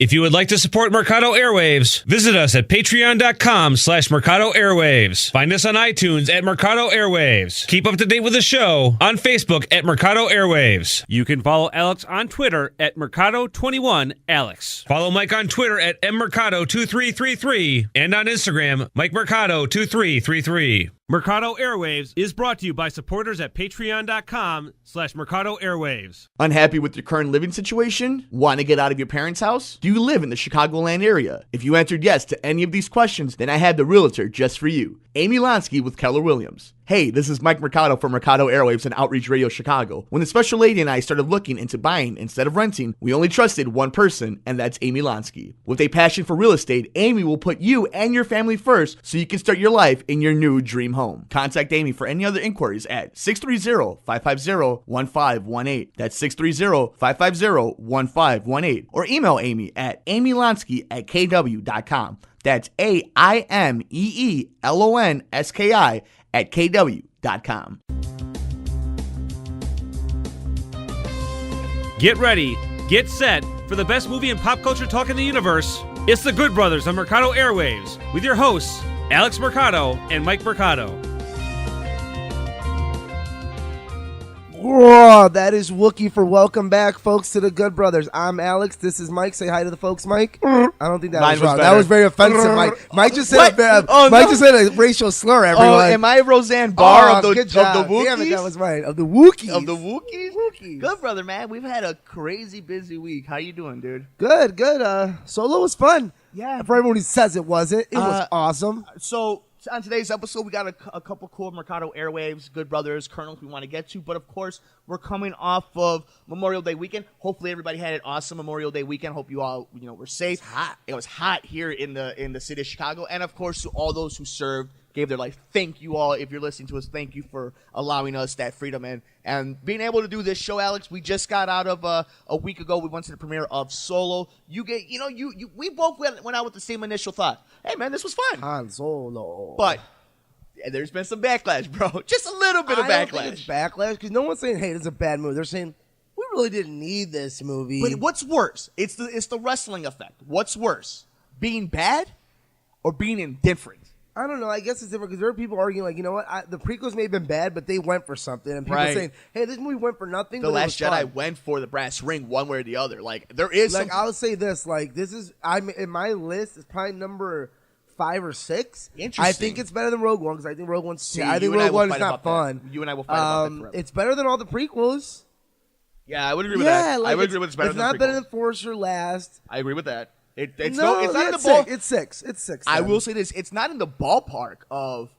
If you would like to support Mercado Airwaves, visit us at patreon.com/Mercado Airwaves. Find us on iTunes at Mercado Airwaves. Keep up to date with the show on Facebook at Mercado Airwaves. You can follow Alex on Twitter at Mercado21Alex. Follow Mike on Twitter at mmercado2333 and on Instagram, MikeMercado2333. Mercado Airwaves is brought to you by supporters at patreon.com/Mercado Airwaves. Unhappy with your current living situation? Want to get out of your parents' house? Do you live in the Chicagoland area? If you answered yes to any of these questions, then I have the realtor just for you, Amy Lonsky with Keller Williams. Hey, this is Mike Mercado from Mercado Airwaves and Outreach Radio Chicago. When the special lady and I started looking into buying instead of renting, we only trusted one person, and that's Amy Lonsky. With a passion for real estate, Amy will put you and your family first so you can start your life in your new dream home. Contact Amy for any other inquiries at 630-550-1518. That's 630-550-1518. Or email Amy at amylonsky@kw.com. That's AIMEELONSKI at kw.com. Get ready, get set for the best movie and pop culture talk in the universe. It's The Good Brothers on Mercado Airwaves with your hosts, Alex Mercado and Mike Mercado. Whoa, that is Wookie for welcome back, folks, to the Good Brothers. I'm Alex. This is Mike. Say hi to the folks, Mike. I don't think that was wrong. That was very offensive, Mike. Mike just said just said a racial slur, everyone. Oh, am I Roseanne Barr of the good job. Wookiees? Damn it, that was right. Of the Wookiees. Of the Wookiees? Good, brother, man. We've had a crazy busy week. How you doing, dude? Good. Solo was fun. Yeah. For everyone who says it wasn't, it was awesome. So on today's episode, we got a couple cool Mercado Airwaves, Good Brothers, kernels we want to get to. But, of course, we're coming off of Memorial Day weekend. Hopefully, everybody had an awesome Memorial Day weekend. Hope you all, were safe. It was hot here in the city of Chicago. And, of course, to all those who served, gave their life. Thank you all. If you're listening to us, thank you for allowing us that freedom and being able to do this show, Alex. We just got out of a week ago. We went to the premiere of Solo. We both went out with the same initial thought. Hey, man, this was fun. Han Solo. But there's been some backlash, bro. Just a little bit of backlash. I don't think it's backlash because no one's saying, hey, this is a bad movie. They're saying, we really didn't need this movie. But what's worse? It's the wrestling effect. What's worse? Being bad or being indifferent? I don't know. I guess it's different because there are people arguing like, you know what? The prequels may have been bad, but they went for something. And people are saying, hey, this movie went for nothing. The Last Jedi went for the brass ring one way or the other. Like, there is I'll say this. Like, this is, in my list, it's probably number 5 or 6. Interesting. I think it's better than Rogue One because I think Rogue One's I think Rogue One is not fun. You and I will fight about that forever. It's better than all the prequels. Yeah, I would agree with that. I would agree with it's better than the prequels. It's not better than Force or Last. I agree with that. It's not in the ball. It's 6. It's 6. I will say this: it's not in the ballpark of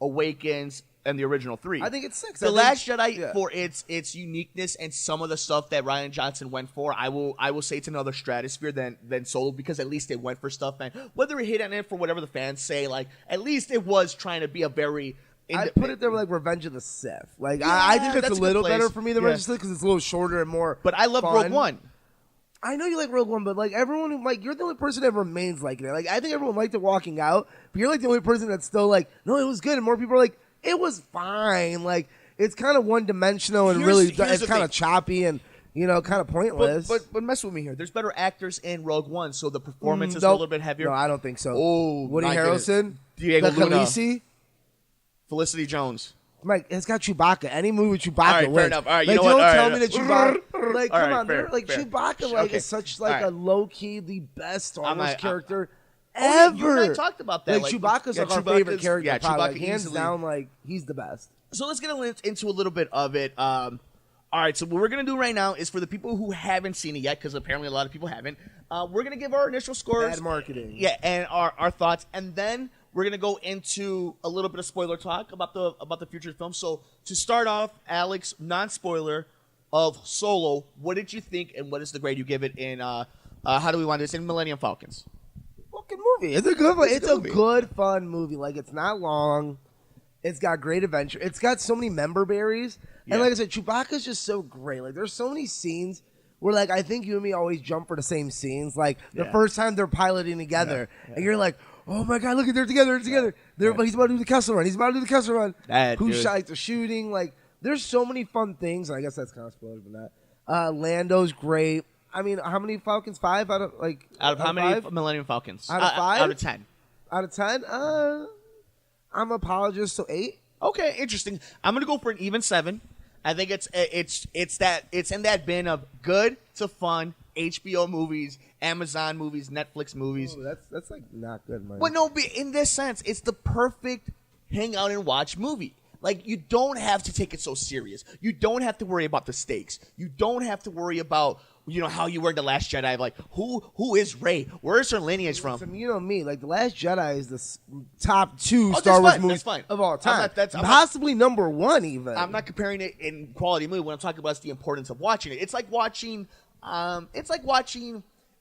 Awakens and the original 3. I think it's 6. The Last Jedi, for its uniqueness and some of the stuff that Rian Johnson went for, I will say it's another stratosphere than Solo because at least it went for stuff, man. Whether it hit on it for whatever the fans say, like at least it was trying to be a very. I put it there with like Revenge of the Sith. Like I think it's a little better for me than Revenge of the Sith because it's a little shorter and more. But I love Rogue One. I know you like Rogue One, but like everyone, like you're the only person that remains like it. Like I think everyone liked it walking out, but you're like the only person that's still like, no, it was good, and more people are like, it was fine. Like it's kind of one dimensional and it's kind of choppy and kind of pointless. But mess with me here. There's better actors in Rogue One, so the performance is a little bit heavier. No, I don't think so. Oh, Woody Harrelson, Diego Luna, Khaleesi, Felicity Jones. Mike, it's got Chewbacca. Any movie with Chewbacca All right, wins. fair enough. All right, like, you know what? Don't tell me that Chewbacca. Like, come on, fair. Chewbacca, is such a low key, the best Star Wars character ever. You and I talked about that. Like Chewbacca's our favorite character. Yeah, Chewbacca hands down. Like he's the best. So let's get into a little bit of it. All right, so what we're gonna do right now is for the people who haven't seen it yet, because apparently a lot of people haven't. We're gonna give our initial scores. Bad marketing. Yeah, and our thoughts, and then we're gonna go into a little bit of spoiler talk about the future of the film. So to start off, Alex, non-spoiler of Solo. What did you think, and what is the grade you give it in? How do we want this in Millennium Falcons? Fucking movie. It's a good one. It's a good, fun movie. Like it's not long. It's got great adventure. It's got so many member berries, and like I said, Chewbacca's just so great. Like there's so many scenes where like I think you and me always jump for the same scenes. Like the first time they're piloting together, and you're like, oh my god, look at they're together. He's about to do the Kessel Run. Who shot like, the shooting? Like there's so many fun things. I guess that's kind of spoiler for that. Lando's great. I mean, how many Falcons? 5 out of like Out of how many 5? Millennium Falcons? Out of 5? Out of 10. Out of 10? I'm an apologist, so 8. Okay, interesting. I'm gonna go for an even 7. I think it's in that bin of good to fun HBO movies, Amazon movies, Netflix movies. Ooh, that's like not good, man. But no, in this sense, it's the perfect hang out and watch movie. Like, you don't have to take it so serious. You don't have to worry about the stakes. You don't have to worry about, how you were in The Last Jedi. Like, who is Rey? Where is her lineage from? Listen, you know me. Like, The Last Jedi is the top 2 Star Wars movies of all time. Possibly number 1, even. I'm not comparing it in quality movie. What I'm talking about is the importance of watching it. It's like watching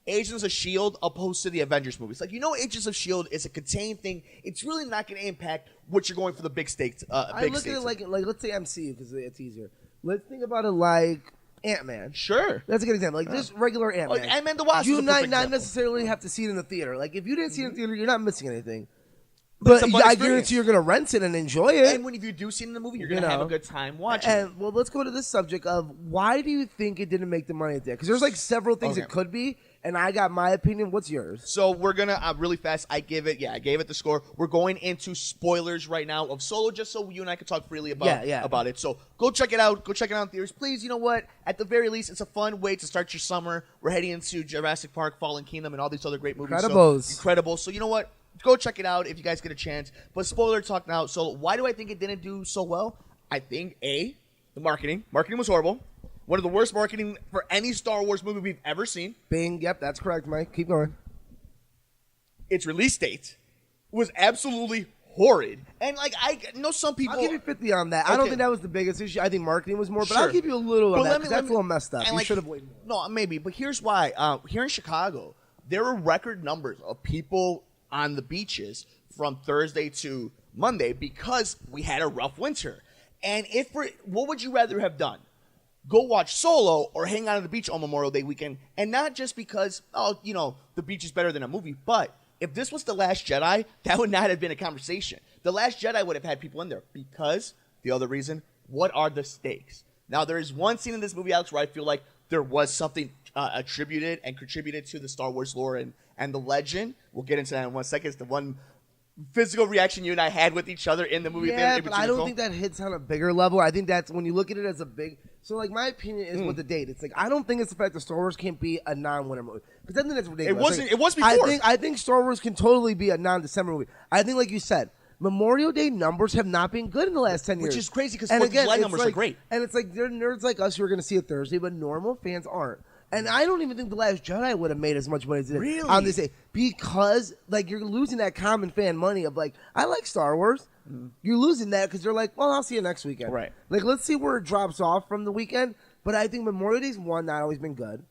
Agents of S.H.I.E.L.D. opposed to the Avengers movies. Like, Agents of S.H.I.E.L.D. is a contained thing. It's really not going to impact what you're going for the big stakes. I look at it like let's say MCU because it's easier. Let's think about it like Ant-Man. Sure. That's a good example. Like, just regular Ant-Man. Like Ant-Man the Wasp. You is a might perfect not example. necessarily have to see it in the theater. Like, if you didn't see it in the theater, you're not missing anything. But I guarantee you're going to rent it and enjoy it. And if you do see it in the movie, you're going to have a good time watching it. And, well, let's go to this subject of why do you think it didn't make the money it did? Because there's, like, several things it could be, and I got my opinion. What's yours? So we're going to, really fast, I gave it the score. We're going into spoilers right now of Solo, just so you and I can talk freely about it. So go check it out. Go check it out in theaters. Please, you know what? At the very least, it's a fun way to start your summer. We're heading into Jurassic Park, Fallen Kingdom, and all these other great movies. Incredible. So you know what? Go check it out if you guys get a chance. But spoiler talk now. So why do I think it didn't do so well? I think, the marketing. Marketing was horrible. One of the worst marketing for any Star Wars movie we've ever seen. Bing. Yep, that's correct, Mike. Keep going. Its release date was absolutely horrid. And, like, I know some people... I'll give you 50 on that. Okay. I don't think that was the biggest issue. I think marketing was more. But Sure. I'll give you a little on that because that's a little messed up. You should have waited more. No, maybe. But here's why. Here in Chicago, there were record numbers of people on the beaches from Thursday to Monday because we had a rough winter. And what would you rather have done? Go watch Solo or hang out on the beach on Memorial Day weekend? And not just because, the beach is better than a movie, but if this was The Last Jedi, that would not have been a conversation. The Last Jedi would have had people in there because, the other reason, what are the stakes? Now, there is one scene in this movie, Alex, where I feel like there was something attributed and contributed to the Star Wars lore and the legend. We'll get into that in 1 second. It's the one physical reaction you and I had with each other in the movie. Yeah, but I don't think that hits on a bigger level. I think that's when you look at it as a big... So, like, my opinion is with the date. It's like, I don't think it's the fact that Star Wars can't be a non-winter movie. Because I think that's ridiculous. It was before. I think Star Wars can totally be a non-December movie. I think, like you said, Memorial Day numbers have not been good in the last 10 years. Which is crazy because 4th of July numbers are great. And it's like, there are nerds like us who are going to see it Thursday, but normal fans aren't. And I don't even think The Last Jedi would have made as much money as it did on this day. Because, like, you're losing that common fan money of, like, I like Star Wars. You're losing that because they're like, well, I'll see you next weekend. Right. Like, let's see where it drops off from the weekend. But I think Memorial Day's not always been good.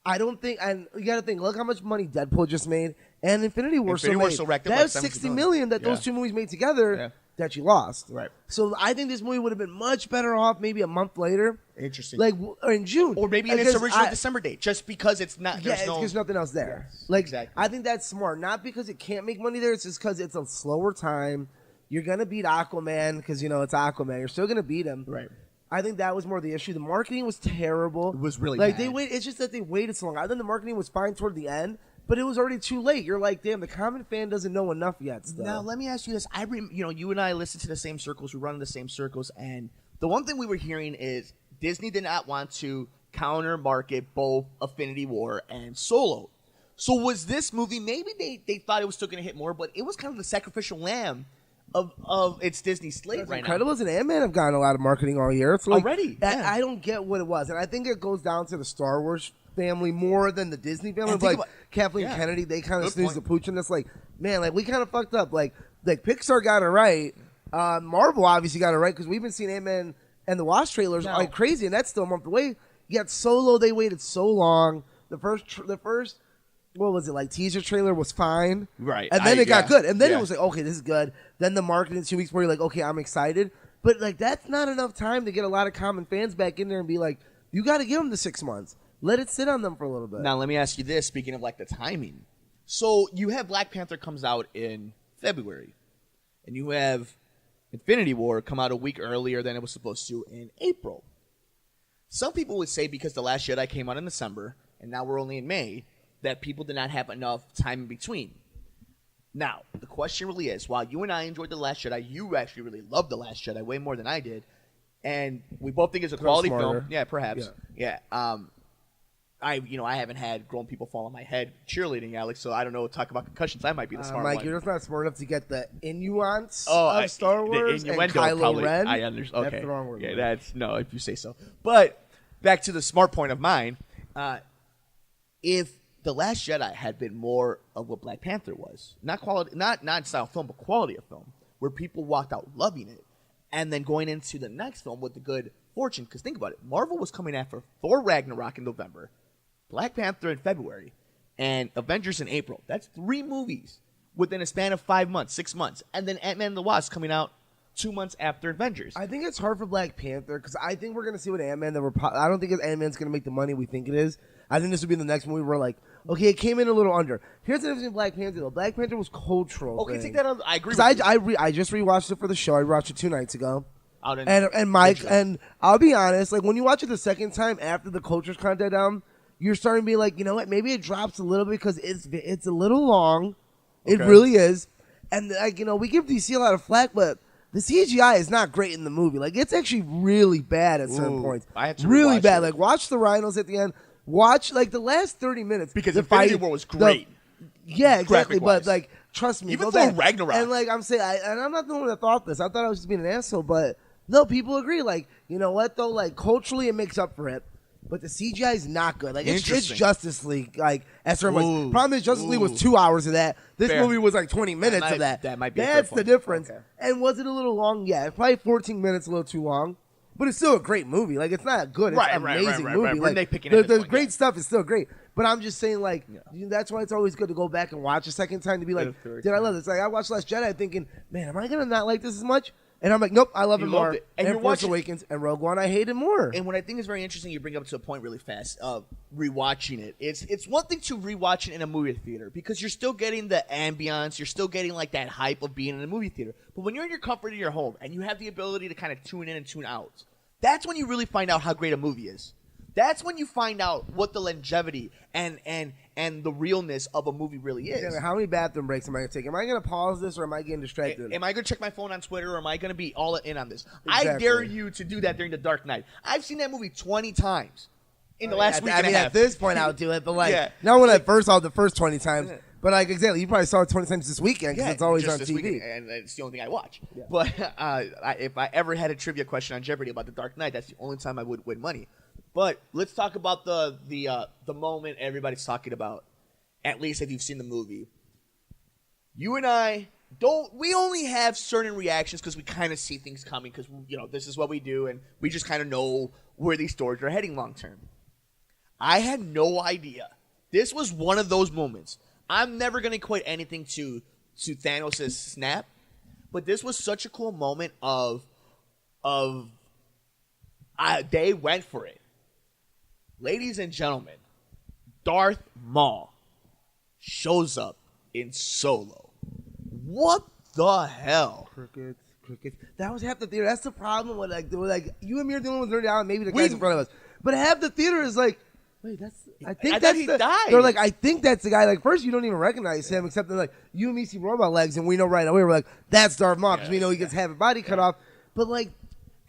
I don't think, and you got to think, look how much money Deadpool just made and Infinity War so racked up That's like $60 million that those two movies made together that you lost. Right. So I think this movie would have been much better off maybe a month later. Interesting. Like, or in June. Or maybe in its original December date, just because it's not. Yeah, it's because nothing else there. Yes, like, exactly. I think that's smart. Not because it can't make money there. It's just because it's a slower time. You're going to beat Aquaman because, it's Aquaman. You're still going to beat him. Right. I think that was more the issue. The marketing was terrible. It was really bad. bad. It's just that they waited so long. I think the marketing was fine toward the end, but it was already too late. You're like, damn, the common fan doesn't know enough yet. Still. Now, let me ask you this. You and I listen to the same circles. We run in the same circles, and the one thing we were hearing is Disney did not want to counter market both Infinity War and Solo. So was this movie, maybe they thought it was still going to hit more, but it was kind of the sacrificial lamb of its Disney slate right now. Incredibles and Ant-Man have gotten a lot of marketing all year. It's like, already. Yeah. I don't get what it was. And I think it goes down to the Star Wars family more than the Disney family. Like Kathleen Kennedy, they kind of snoozed the pooch. And it's like, man, like we kind of fucked up. Like Pixar got it right. Marvel obviously got it right because we've been seeing Ant-Man and the Wasp trailers like crazy. And that's still a month away. Yet Solo, they waited so long. The first what was it, like teaser trailer was fine. Right. And then it got good. And then it was like, okay, this is good. Then the marketing 2 weeks where you're like, okay, I'm excited. But like that's not enough time to get a lot of common fans back in there and be like, you got to give them the 6 months. Let it sit on them for a little bit. Now, let me ask you this, speaking of like the timing. So you have Black Panther comes out in February. And you have Infinity War come out a week earlier than it was supposed to in April. Some people would say because The Last Jedi came out in December, and now we're only in May, that people did not have enough time in between. Now, the question really is, while you and I enjoyed The Last Jedi, you actually really loved The Last Jedi way more than I did, and we both think it's a quality film. Yeah, perhaps. Yeah. I haven't had grown people fall on my head cheerleading, Alex, so I don't know. Talk about concussions. I might be the smart Mike, one. you're just not smart enough to get the innuance of Star Wars the and Kylo probably, Ren. I understand. Okay. That's the wrong word. Yeah, that's no, if you say so. But back to the smart point of mine. If The Last Jedi had been more of what Black Panther was, not quality, not style film, but quality of film, where people walked out loving it, and then going into the next film with the good fortune. Because think about it, Marvel was coming after Thor Ragnarok in November, Black Panther in February, and Avengers in April. That's 3 movies within a span of 5 months, 6 months. And then Ant-Man and the Wasp coming out 2 months after Avengers. I think it's hard for Black Panther because I think we're going to see what Ant-Man I don't think Ant-Man's going to make the money we think it is. I think this would be the next movie where, like, okay, it came in a little under. Here's the difference in Black Panther, though. Black Panther was cultural. Okay, thing. take that out. I agree with you. I just rewatched it for the show. I rewatched it 2 nights ago. And Mike, and I'll be honest, like, when you watch it the second time after the culture's kind of died down, you're starting to be like, you know what, maybe it drops a little bit because it's a little long. It really is. And, like, we give DC a lot of flack, but the CGI is not great in the movie. Like, it's actually really bad at certain points. I have to really bad. it. Like, watch the rhinos at the end. Watch, like, the last 30 minutes. Because Infinity War was great. Yeah, exactly. But, like, trust me. Even Thor Ragnarok. And, like, I'm saying, and I'm not the one that thought this. I thought I was just being an asshole, but no, people agree. Like, you know what, though? Like, culturally, it makes up for it. But the CGI is not good. Like, it's Justice League. Like, at certain points. Problem is, Justice League was 2 hours of that. This movie was like 20 minutes of that. That might be That's the difference. Okay. And was it a little long? Yeah, probably 14 minutes, a little too long. But it's still a great movie. Like, it's not good. It's an amazing movie. We're Like, nitpicking the great stuff is still great. But I'm just saying, like, that's why it's always good to go back and watch a second time to be like, did I love this? Like, I watched Last Jedi thinking, man, am I going to not like this as much? And I'm like, nope, I love it more. And Force Awakens and Rogue One, I hate it more. And what I think is very interesting, you bring up to a point really fast of rewatching it. It's one thing to rewatch it in a movie theater because you're still getting the ambiance, you're still getting like that hype of being in a movie theater. But when you're in your comfort of your home and you have the ability to kind of tune in and tune out, that's when you really find out how great a movie is. That's when you find out what the longevity and the realness of a movie really is. Yeah, how many bathroom breaks am I going to take? Am I going to pause this or am I getting distracted? Am I going to check my phone on Twitter or am I going to be all in on this? Exactly. I dare you to do that during The Dark Knight. I've seen that movie 20 times in the last week and a half. At this point, I would do it, but like, not when I first saw it the first 20 times. But like, exactly, you probably saw it 20 times this weekend because it's always on TV. Weekend, and it's the only thing I watch. Yeah. But if I ever had a trivia question on Jeopardy about The Dark Knight, that's the only time I would win money. But let's talk about the moment everybody's talking about, at least if you've seen the movie. You and I we only have certain reactions because we kind of see things coming because, this is what we do and we just kind of know where these stories are heading long term. I had no idea. This was one of those moments. I'm never going to equate anything to Thanos' snap, but this was such a cool moment they went for it. Ladies and gentlemen, Darth Maul shows up in Solo. What the hell? Crickets. That was half the theater. That's the problem with like you and me are the only ones nerding out, and maybe the guys in front of us. But half the theater is like, wait, I think that's the guy. They're like, I think that's the guy. Like, first you don't even recognize him, except they're like, you and me see robot legs, and we know right away. We're like, that's Darth Maul because we know he gets half a body cut off. But like,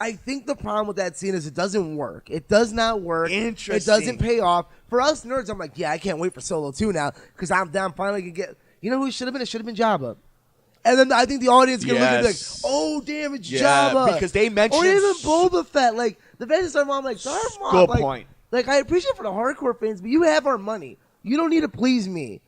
I think the problem with that scene is it doesn't work. It does not work. Interesting. It doesn't pay off. For us nerds, I'm like, yeah, I can't wait for Solo 2 now because I'm finally going to get, you know who it should have been? It should have been Jabba. And then I think the audience is going to look at it like, oh, damn, it's Jabba. Because they mentioned. Or even Boba Fett. Like, the fans of Darth Maul, I'm like, Darth Maul. Good point. Like, I appreciate it for the hardcore fans, but you have our money. You don't need to please me.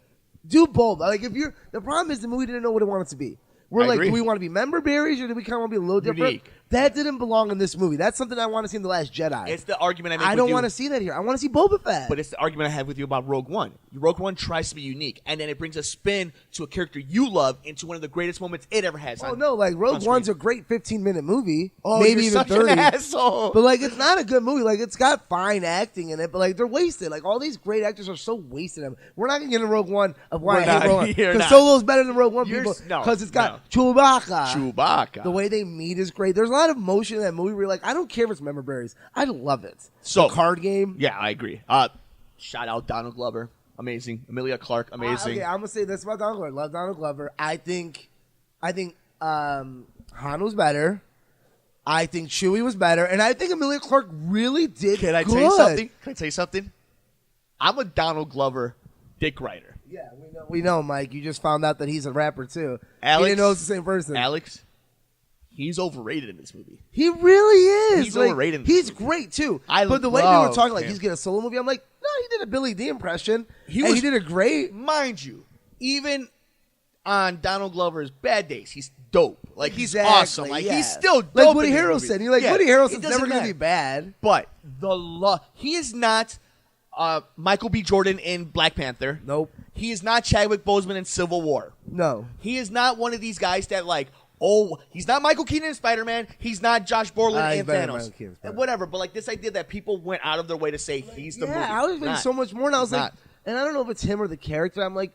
Do both. Like, the problem is the movie didn't know what it wanted to be. We're like, do we want to be member berries or do we kind of want to be a little different? Unique. That didn't belong in this movie. That's something I want to see in The Last Jedi. It's the argument I make with you. I don't want to see that here. I want to see Boba Fett. But it's the argument I have with you about Rogue One. Rogue One tries to be unique, and then it brings a spin to a character you love into one of the greatest moments it ever has. Oh, no, like, Rogue One's a great 15-minute movie. Oh, maybe you're even such 30. an asshole. But, like, it's not a good movie. Like, it's got fine acting in it, but, like, they're wasted. Like, all these great actors are so wasted. We're not going to get into Rogue One of why I hate Rogue One. Because Solo's better than Rogue One, people. Because it's got Chewbacca. Chewbacca. The way they meet is great. There's a lot lot of emotion in that movie where you're like, I don't care if it's member berries. I love it. So the card game. Yeah, I agree. Shout out Donald Glover. Amazing. Emilia Clarke. Amazing. Okay, I'm gonna say this about Donald Glover. I love Donald Glover. I think Han was better. I think Chewie was better, and I think Emilia Clarke really did. Can I tell you something? I'm a Donald Glover dick writer. Yeah, we know, Mike. You just found out that he's a rapper too. Alex, you didn't know it's the same person. Alex, he's overrated in this movie. He really is. He's overrated. He's great too. But the way we were talking, like he's getting a solo movie, I'm like, no, he did a Billy D impression. He did a great. Mind you, even on Donald Glover's bad days, he's dope. Like he's awesome. Like he's still dope. Like Woody Harrelson. You're like Woody Harrelson's never gonna be bad. But he is not Michael B. Jordan in Black Panther. Nope. He is not Chadwick Boseman in Civil War. No. He is not one of these guys that he's not Michael Keaton in Spider-Man. He's not Josh Brolin in Thanos. Whatever. But like this idea that people went out of their way to say he's the movie. I was thinking so much more, and I was like, and I don't know if it's him or the character. I'm like,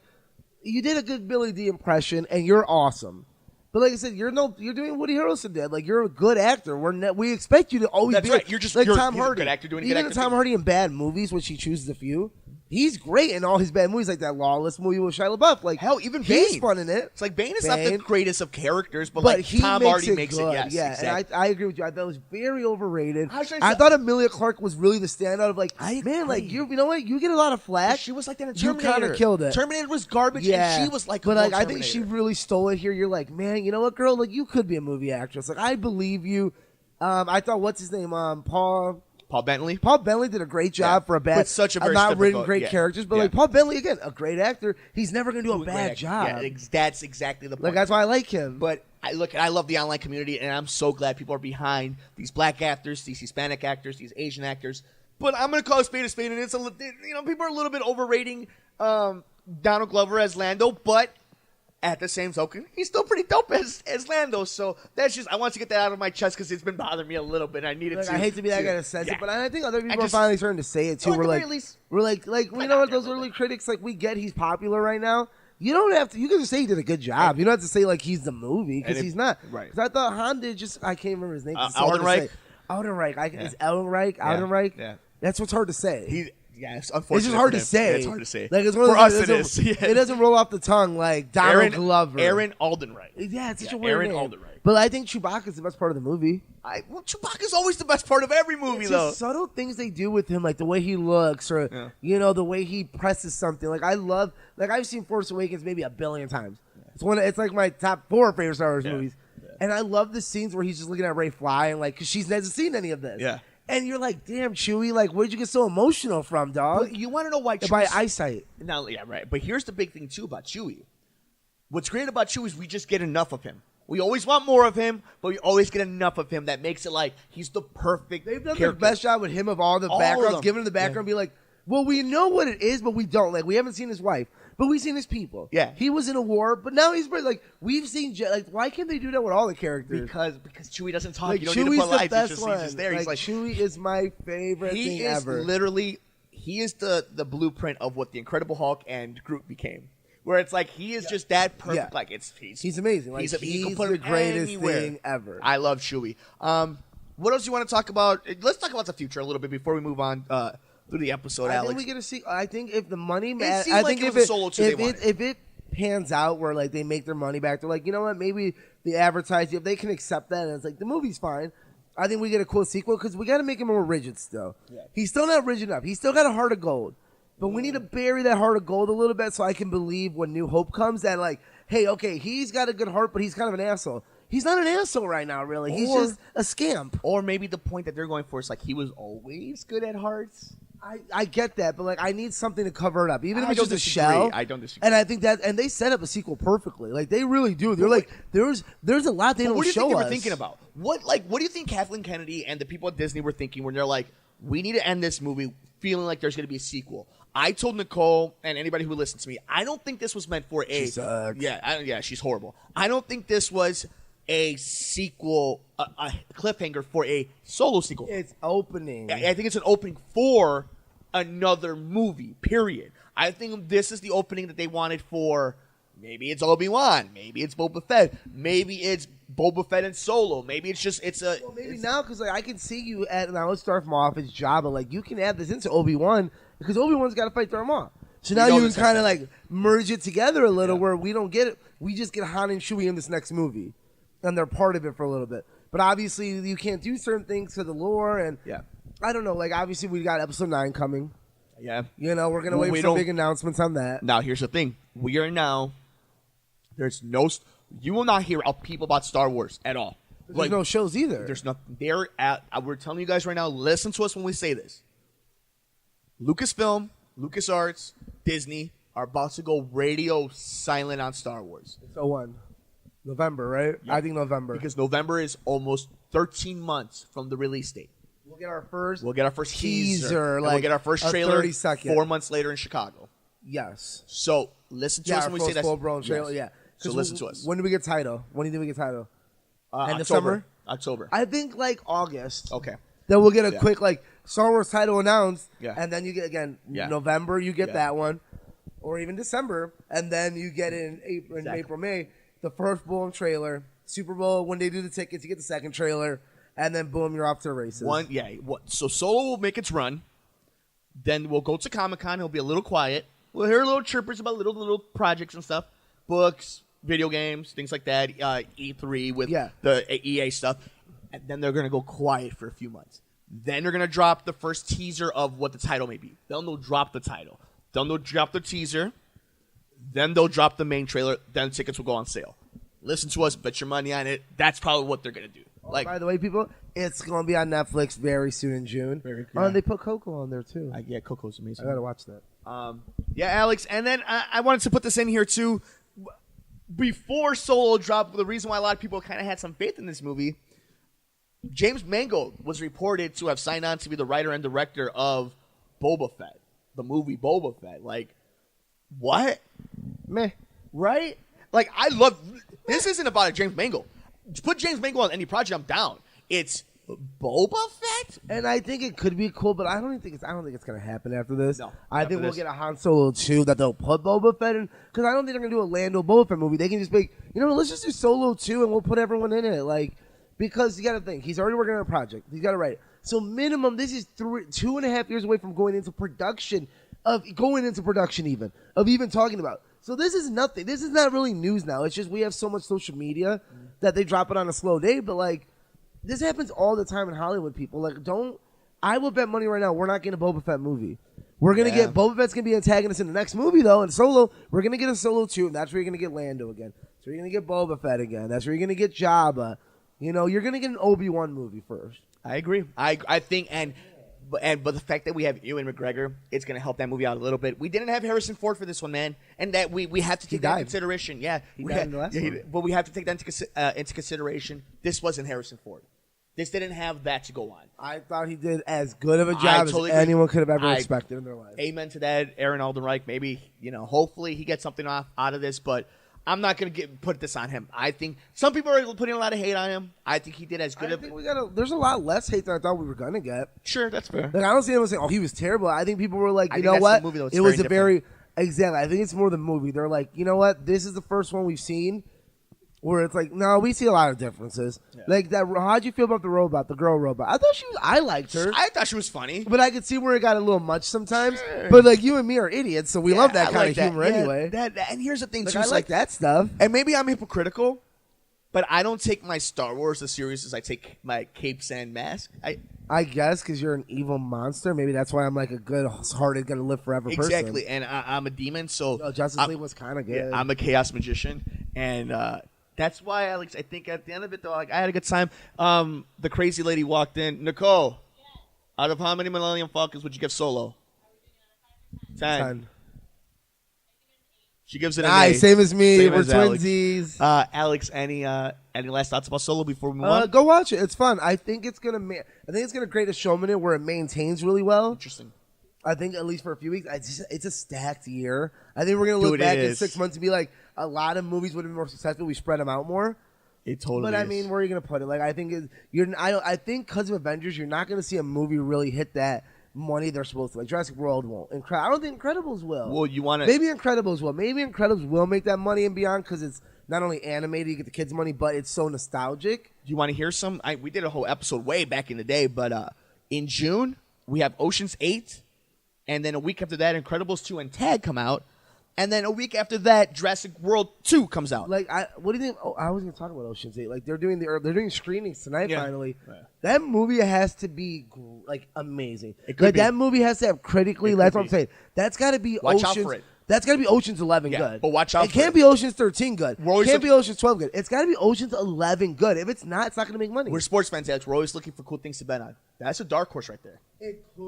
you did a good Billy D impression, and you're awesome. But like I said, you're doing Woody Harrelson did. Like you're a good actor. We expect you to always be. Right. You're just like you're Tom a Hardy. good actor doing a Even good actor. Tom Hardy in bad movies, which he chooses a few. He's great in all his bad movies, like that Lawless movie with Shia LaBeouf. Like hell, even he's Bane. fun in it. It's like Bane is not the greatest of characters, but like he Tom Hardy makes it. Yes, yeah. exactly. And I agree with you. I thought it was very overrated. I thought Emilia Clarke was really the standout of like, man, like you know what? You get a lot of flack. She was like that in Terminator. You kind of killed it. Terminator was garbage, and she was like, but like I think she really stole it here. You're like, man, you know what, girl? Like you could be a movie actress. Like I believe you. I thought what's his name? Paul Bentley. Paul Bentley did a great job for a bad, such a very not written great characters, but like Paul Bentley again, a great actor. He's never going to do a bad job. Yeah, that's exactly the point. Like that's why I like him. But I love the online community, and I'm so glad people are behind these black actors, these Hispanic actors, these Asian actors. But I'm going to call a spade, and it's people are a little bit overrating Donald Glover as Lando, but at the same token, he's still pretty dope as Lando. So that's just I want to get that out of my chest because it's been bothering me a little bit. I needed to. I hate to be that guy to sense it, but I think other people are finally starting to say it too. We're like we know what those early critics like. We get he's popular right now. You don't have to. You can just say he did a good job. You don't have to say like he's the movie because he's not. Right. Because I thought Han did just. I can't remember his name. Aldenreich. Is Eldenreich? Aldenreich. Yeah. That's what's hard to say. Yes, unfortunately. It's just hard to say. Yeah, it's hard to say. Like it's one for of us, it is. Yeah. It doesn't roll off the tongue like Donald Glover. Aaron Aldenreich. Yeah, it's such a weird name. Aldenreich. But I think Chewbacca's the best part of the movie. Chewbacca's always the best part of every movie, though. Just subtle things they do with him, like the way he looks, or the way he presses something. Like I love, like I've seen Force Awakens maybe 1 billion times. It's like my top 4 favorite Star Wars movies, and I love the scenes where he's just looking at Rey fly and like, because she's never seen any of this. Yeah. And you're like, damn, Chewie, like, where'd you get so emotional from, dog? But you want to know why Chewie... By eyesight. Now, yeah, right. But here's the big thing, too, about Chewie. What's great about Chewie is we just get enough of him. We always want more of him, but we always get enough of him that makes it like he's the perfect They've done the best job with him of all the backgrounds, giving him the background, be like, well, we know what it is, but we don't. Like, we haven't seen his wife, but we've seen his people. Yeah. He was in a war, but now he's like, we've seen, like, why can't they do that with all the characters? Because Chewie doesn't talk. Like, you don't Chewie's need to put the life. best He's one. just there. Like, he's like, Chewie is my favorite thing ever. He is the blueprint of what the Incredible Hulk and Groot became. Where it's like he is just that perfect. Yeah. Like he's amazing. Like he's the greatest thing ever. I love Chewie. What else do you want to talk about? Let's talk about the future a little bit before we move on through the episode. I Alex, think we get to see. I think if the money, I think if it pans out where like they make their money back, they're like, you know what? Maybe the advertising, if they can accept that, and it's like the movie's fine. I think we get a cool sequel because we got to make him more rigid still. Yeah. He's still not rigid enough. He's still got a heart of gold. But we need to bury that heart of gold a little bit so I can believe when New Hope comes that, like, hey, okay, he's got a good heart, but he's kind of an asshole. He's not an asshole right now, really. He's just a scamp. Or maybe the point that they're going for is, like, he was always good at hearts. I get that, but, like, I need something to cover it up. Even if it's just a shell. I don't disagree. And I think that, and they set up a sequel perfectly. Like, they really do. They're like, there's a lot they don't show us. What do you think they were thinking about? What do you think Kathleen Kennedy and the people at Disney were thinking when they're like, we need to end this movie feeling like there's going to be a sequel? I told Nicole and anybody who listens to me, I don't think this was meant for a... She sucks. Yeah, she's horrible. I don't think this was a sequel, a cliffhanger for a solo sequel. It's opening. I think it's an opening for another movie, period. I think this is the opening that they wanted for Maybe it's Obi-Wan. Maybe it's Boba Fett. Maybe it's Boba Fett and Solo. Maybe it's just maybe now because I can see you at now. Let's start from off. It's Jabba. Like you can add this into Obi-Wan because Obi-Wan's got to fight Darth Maul. So now you can kind of like merge it together a little where we don't get it. We just get Han and Chewie in this next movie, and they're part of it for a little bit. But obviously you can't do certain things for the lore and I don't know. Like obviously we got Episode 9 coming. Yeah, we're gonna wait for some big announcements on that. Now here's the thing: we are now. There's no. You will not hear people about Star Wars at all. There's no shows either. There's nothing. We're telling you guys right now. Listen to us when we say this. Lucasfilm, LucasArts, Disney are about to go radio silent on Star Wars. So when? November, right? Yeah. I think November. Because November is almost 13 months from the release date. We'll get our first teaser. Like we'll get our first trailer 30-second. 4 months later in Chicago. Yes. So listen to us when we say that. Full-blown trailer. Yes. Yeah. So listen to us. When do we get title? When do you think we get title? October. the summer? October. I think like August. Okay. Then we'll get a quick like Star Wars title announced. Yeah. And then you get November. You get that one, or even December, and then you get in April, May, the first boom trailer. Super Bowl when they do the tickets, you get the second trailer, and then boom, you're off to the races. So Solo will make its run. Then we'll go to Comic-Con. It'll be a little quiet. We'll hear little chirpers about little projects and stuff, books, video games, things like that. E3 with the EA stuff, and then they're gonna go quiet for a few months. Then they're gonna drop the first teaser of what the title may be. Then they'll drop the title. Then they'll drop the teaser. Then they'll drop the main trailer. Then tickets will go on sale. Listen to us, bet your money on it. That's probably what they're gonna do. By the way, people, it's gonna be on Netflix very soon in June. They put Coco on there too. Coco's amazing. I gotta watch that. Alex, and then I wanted to put this in here too. Before Solo dropped, the reason why a lot of people kind of had some faith in this movie, James Mangold was reported to have signed on to be the writer and director of Boba Fett, the movie Boba Fett. Like, what? Meh. Right? Like, I love... This isn't about a James Mangold. Put James Mangold on any project, I'm down. It's Boba Fett? And I think it could be cool, but I don't think it's gonna happen after this. No. I think we'll get a Han Solo 2 that they'll put Boba Fett in, because I don't think they're gonna do a Lando Boba Fett movie. They can just be, let's just do Solo 2 and we'll put everyone in it. Like, because you gotta think, he's already working on a project. He's gotta write it. So minimum, this is 2.5 years away from going into production even talking about. So this is nothing. This is not really news now. It's just we have so much social media that they drop it on a slow day. But like, this happens all the time in Hollywood. People like I will bet money right now we're not getting a Boba Fett movie. We're gonna get Boba Fett's gonna be antagonist in the next movie though. And Solo, we're gonna get a Solo 2, and that's where you're gonna get Lando again. So you're gonna get Boba Fett again. That's where you're gonna get Jabba. You're gonna get an Obi-Wan movie first. I agree. I think but the fact that we have Ewan McGregor, it's going to help that movie out a little bit. We didn't have Harrison Ford for this one, man, and that we have to take that into consideration. Yeah, he died in the last one. But we have to take that into consideration. This wasn't Harrison Ford. This didn't have that to go on. I thought he did as good of a job as anyone could have ever expected in their life. Amen to that, Aaron Aldenreich. Maybe hopefully he gets something out of this, but I'm not going to put this on him. I think some people are putting a lot of hate on him. I think he did as good. There's a lot less hate than I thought we were going to get. Sure, that's fair. Like, I don't see anyone saying, "Oh, he was terrible." I think people were like, "You know what? It was a very exactly." I think it's more the movie. They're like, "You know what? This is the first one we've seen where it's like, no, we see a lot of differences." Yeah. Like that. How'd you feel about the girl robot? I liked her. I thought she was funny, but I could see where it got a little much sometimes. Sure. But like you and me are idiots, so we love that kind of humor anyway. And here's the thing, too. I like that stuff. And maybe I'm hypocritical, but I don't take my Star Wars as serious as I take my capes and mask. I guess because you're an evil monster. Maybe that's why I'm like a good-hearted, gonna live forever person. Exactly, and I'm a demon, so Justice League was kind of good. Yeah, I'm a chaos magician, and that's why, Alex, I think at the end of it, though, like, I had a good time. The crazy lady walked in. Nicole, out of how many Millennium Falcons would you give Solo? 10. She gives it an 8. Same as me. We're twinsies. Alex, any last thoughts about Solo before we move on? Go watch it. It's fun. I think it's gonna create a showman where it maintains really well. Interesting. I think at least for a few weeks, it's a stacked year. I think we're gonna look back in 6 months and be like, a lot of movies would have been more successful. We spread them out more. It totally. But I mean, where are you gonna put it? Like, I think because of Avengers, you're not gonna see a movie really hit that money they're supposed to. Like Jurassic World won't. I don't think Incredibles will. Well, you want to... Maybe Incredibles will. Maybe Incredibles will make that money and beyond because it's not only animated, you get the kids' money, but it's so nostalgic. Do you want to hear some? We did a whole episode way back in the day, but in June, we have Ocean's 8, and then a week after that, Incredibles 2 and Tag come out, and then a week after that, Jurassic World 2 comes out. Like, what do you think? Oh, I was going to talk about Ocean's 8. Like, they're doing screenings tonight. Yeah. Finally. Right. That movie has to be like amazing. It could be. That movie has to have critically. That's what I'm saying. That's got to be Watch Ocean's. out for it. That's got to be Ocean's 11 Yeah, good. but watch out It for can't it. be Ocean's 13 good. It always can't be Ocean's 12 good. It's got to be Ocean's 11 good. If it's not going to make money. We're sports fans, Alex. We're always looking for cool things to bet on. That's a dark horse right there.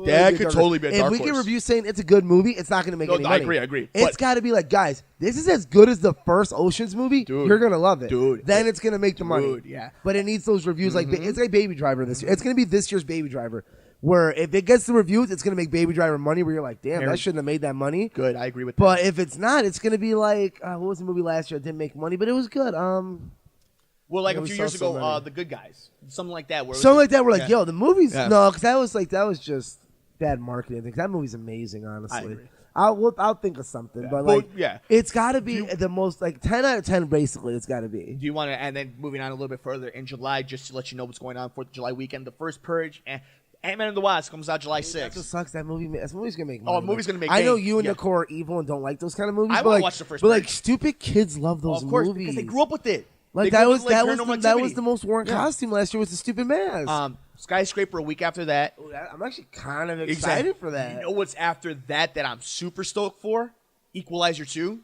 That could totally be a dark If we get horse. reviews saying it's a good movie, it's not going to make any money. I agree. It's But- got to be like, guys, this is as good as the first Ocean's movie. Dude. You're going to love it. Dude. Then it's going to make the money. Dude, yeah. But it needs those reviews. Like it's like Baby Driver this year. It's going to be this year's Baby Driver. Where if it gets the reviews, it's going to make Baby Driver money where you're like, damn, that shouldn't have made that money. Good, I agree with that. But if it's not, it's going to be like, what was the movie last year that didn't make money, but it was good? Well, like It a was few years so ago, many. The Good Guys. Something like that. Where it was Something like just- that, we're like, yeah. yo, the movie's, Yeah. no, because that was just bad marketing. I think that movie's amazing, honestly. I agree. I'll think of something, Yeah. but Well, like, yeah. it's got to be the most, like 10 out of 10, basically, it's got to be. Do you want to, and then moving on a little bit further, in July, just to let you know what's going on for the July weekend, the first Purge, and Ant-Man and the Wasp comes out July 6th. That's what sucks. That movie's gonna make money. Oh, a movie's gonna make I know bank. you and Yeah. Nicole are evil and don't like those kind of movies. I but wanna like, watch the first But like, Purge. stupid kids love those Of course, movies. because they grew up with it. Like They that grew was up with, that Paranormal was that was Activity. the most worn Yeah. costume last year was the stupid mask. Skyscraper a week after that. Ooh, I'm actually kind of excited for that. You know what's after that I'm super stoked for? Equalizer 2.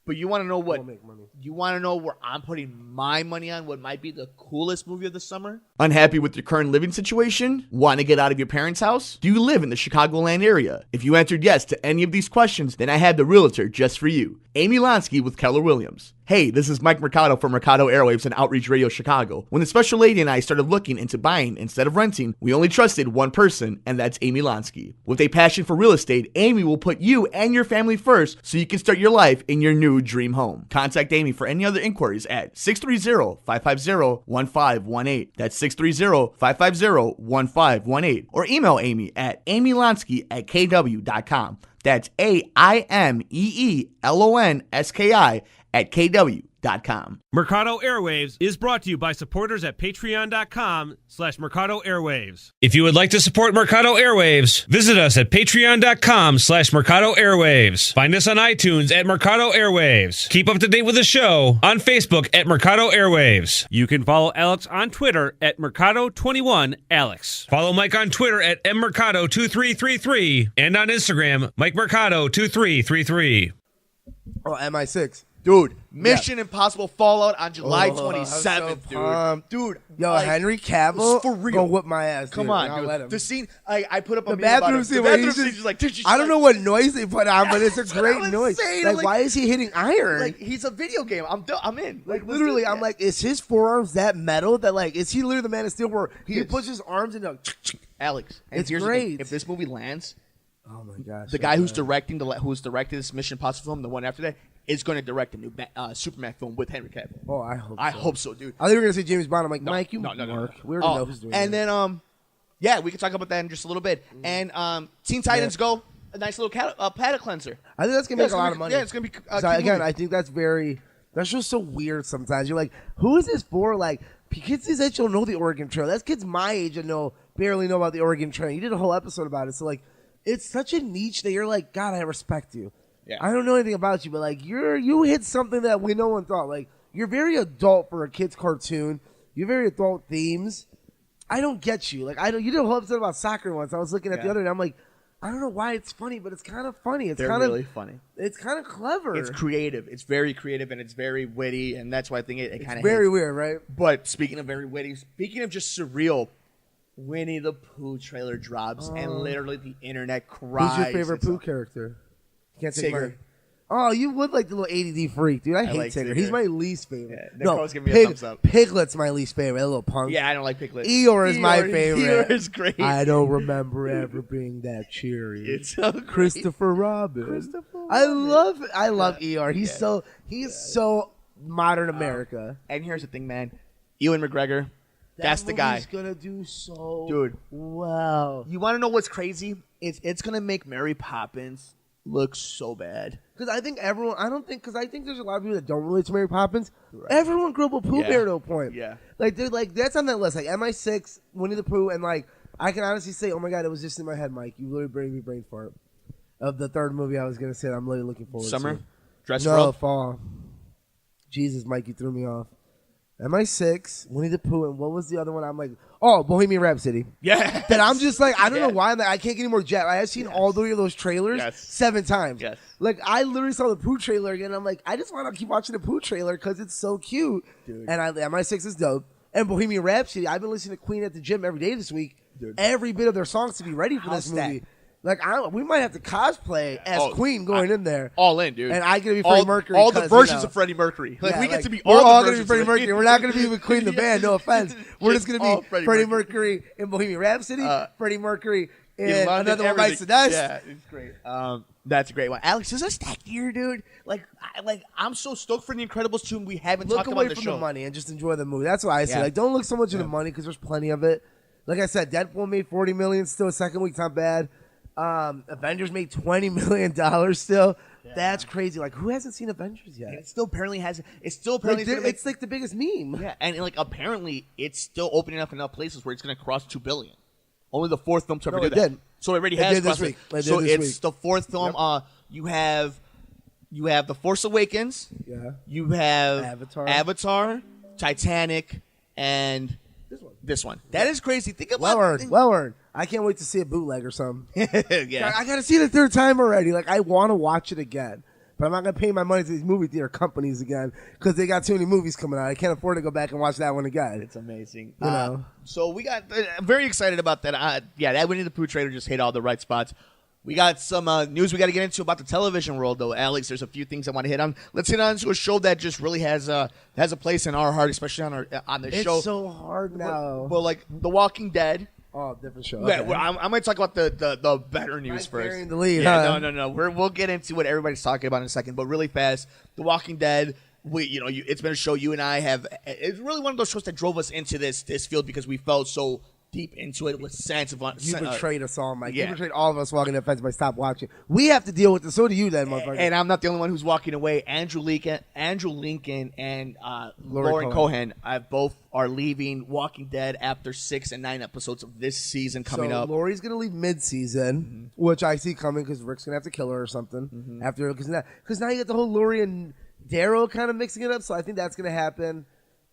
But you want to know what? Won't make money. You want to know where I'm putting my money on? What might be the coolest movie of the summer? Unhappy with your current living situation? Want to get out of your parents' house? Do you live in the Chicagoland area? If you answered yes to any of these questions, then I have the realtor just for you, Amy Lonsky with Keller Williams. Hey, this is Mike Mercado from Mercado Airwaves and Outreach Radio Chicago. When the special lady and I started looking into buying instead of renting, we only trusted one person, and that's Amy Lonsky. With a passion for real estate, Amy will put you and your family first so you can start your life in your new dream home. Contact Amy for any other inquiries at 630-550-1518. That's 630-550-1518. Or email Amy at amylonsky@kw.com. That's AIMEELONSKI@kw.com. Mercado Airwaves is brought to you by supporters at patreon.com/Mercado Airwaves. If you would like to support Mercado Airwaves, visit us at patreon.com/Mercado Airwaves. Find us on iTunes at Mercado Airwaves. Keep up to date with the show on Facebook at Mercado Airwaves. You can follow Alex on Twitter at Mercado21Alex. Follow Mike on Twitter at mmercado2333 and on Instagram, Mike Mercado2333. Oh, MI6. Dude, Mission Impossible Fallout on July Oh, 27th, I'm so pumped. dude. Yo, like, Henry Cavill, for real. go whip my ass. Come dude, on, and I'll dude. let him. The scene, I put up a The meme about bathroom it. scene The where bathroom he's scene just, is like, dude, she's I don't like- know what noise they put on, but it's a That's what I great was noise. saying, Like, like- why is he hitting iron? Like, he's a video game. I'm in. Like literally, I'm like, is his forearms that metal that like, is he literally the Man of Steel where he is. puts his arms into? Alex. And It's here's the thing. great. If this movie lands, Oh my gosh! the guy who's directing this Mission Impossible film, the one after that, is going to direct a new Superman film with Henry Cavill. Oh, I hope. I so. hope so, dude. I think we're gonna say James Bond. I'm like, No, Mike, you no. work. We already know who's doing and it. then yeah, we can talk about that in just a little bit. And Teen Titans Go, a nice little palate cleanser. I think that's gonna make a lot of money. Yeah, it's gonna be. So again, I think that's just so weird. Sometimes you're like, who is this for? Like, kids these age don't know the Oregon Trail. That's kids my age that barely know about the Oregon Trail. You did a whole episode about it, so like, it's such a niche that you're like, God, I respect you. Yeah. I don't know anything about you, but like, you hit something that no one thought. Like, you're very adult for a kid's cartoon. You're very adult themes. I don't get you. Like, you did a whole episode about soccer once. I was looking at the other day. I'm like, I don't know why it's funny, but it's kind of funny. It's They're kind of really funny. It's kind of clever. It's creative. It's very creative and it's very witty, and that's why I think it kind of very weird, right? But speaking of very witty, speaking of just surreal, Winnie the Pooh trailer drops, and literally the internet cries. Who's your favorite It's Pooh all- character? You can't take Tigger. mine. Oh, you would like the little ADD freak, dude. I hate like Tigger. Tigger. He's my least favorite. Yeah, Nicole's giving me a thumbs up. Piglet's my least favorite. That little punk. Yeah, I don't like Piglet. Eeyore is my favorite. Eeyore is great. I don't remember ever being that cheery. It's so great. Christopher Robin. Christopher I Robin. love Eeyore. He's so modern America. And here's the thing, man. Ewan McGregor, That's the guy. He's gonna do so Dude. well. You want to know what's crazy? It's gonna make Mary Poppins look so bad. Because I think because I think there's a lot of people that don't relate to Mary Poppins. Right. Everyone grew up with Pooh Bear to a point. Yeah. Like, dude, like, that's on that list. Like, MI6, Winnie the Pooh, and, like, I can honestly say, oh my God, it was just in my head, Mike. You literally bring me brain fart. Of the third movie I was going to say that I'm really looking forward to. Summer? Dress No, World? fall. Jesus, Mike, you threw me off. MI6, Winnie the Pooh, and what was the other one? I'm like, oh, Bohemian Rhapsody. Yeah. That I'm just like, I don't know why. I can't get any more jet. I've seen all three of those trailers 7 times. Yes. Like, I literally saw the Pooh trailer again. I'm like, I just want to keep watching the Pooh trailer because it's so cute. Dude. And MI6 is dope. And Bohemian Rhapsody, I've been listening to Queen at the gym every day this week. Dude. Every bit of their songs to be ready for this movie. Like, we might have to cosplay as Queen going in there. All in, dude. And I get to be Freddie Mercury. All the versions of Freddie Mercury. Like, we get to be we're all all the going to be versions Freddie of Mercury. We're not going to be with Queen the band. No offense. We're just going to be Freddie Mercury in Bohemian Rhapsody, Freddie Mercury in London, Another One Bites the Dust. Yeah, it's great. That's a great one. Alex, is this that year, dude? I'm so stoked for The Incredibles 2, and we haven't talked about the show. Look away from the money and just enjoy the movie. That's what I say. Yeah. Like, don't look so much into money because there's plenty of it. Like I said, Deadpool made $40 million still. Second week's not bad. Avengers made $20 million still. Yeah. That's crazy. Like, who hasn't seen Avengers yet? And it still apparently has. It's still like, apparently. it's like the biggest meme. Yeah, and like apparently it's still opening up enough places where it's going to cross $2 billion. Only the fourth film to ever do that. Did. So it already has. This week. So it's the fourth film. Yep. You have The Force Awakens. Yeah. You have Avatar, Titanic, and this one. That is crazy. Think about well earned. I can't wait to see a bootleg or something. Yeah. I got to see it a third time already. Like, I want to watch it again. But I'm not going to pay my money to these movie theater companies again because they got too many movies coming out. I can't afford to go back and watch that one again. It's amazing. You know? So we got I'm very excited about that. That Winnie the Pooh trailer just hit all the right spots. We got some news we got to get into about the television world, though, Alex. There's a few things I want to hit on. Let's hit on to a show that just really has a place in our heart, especially on the show. It's so hard now. Well, like The Walking Dead. Oh, different show. Yeah, okay. I'm going to talk about the better news first. Burying the lead, yeah, no. We'll get into what everybody's talking about in a second, but really fast, The Walking Dead. It's been a show you and I have. It's really one of those shows that drove us into this field because we felt so deep into it with sense of. You betrayed us all, Mike. Yeah. You betrayed all of us walking the fence by stop watching. We have to deal with this. So do you, then, motherfucker. And I'm not the only one who's walking away. Andrew Lincoln, and Lauren Cohan, both are leaving Walking Dead after 6 and 9 episodes of this season coming up. Lori's gonna leave mid-season, which I see coming because Rick's gonna have to kill her or something after. Because now you get the whole Lori and Daryl kind of mixing it up. So I think that's gonna happen.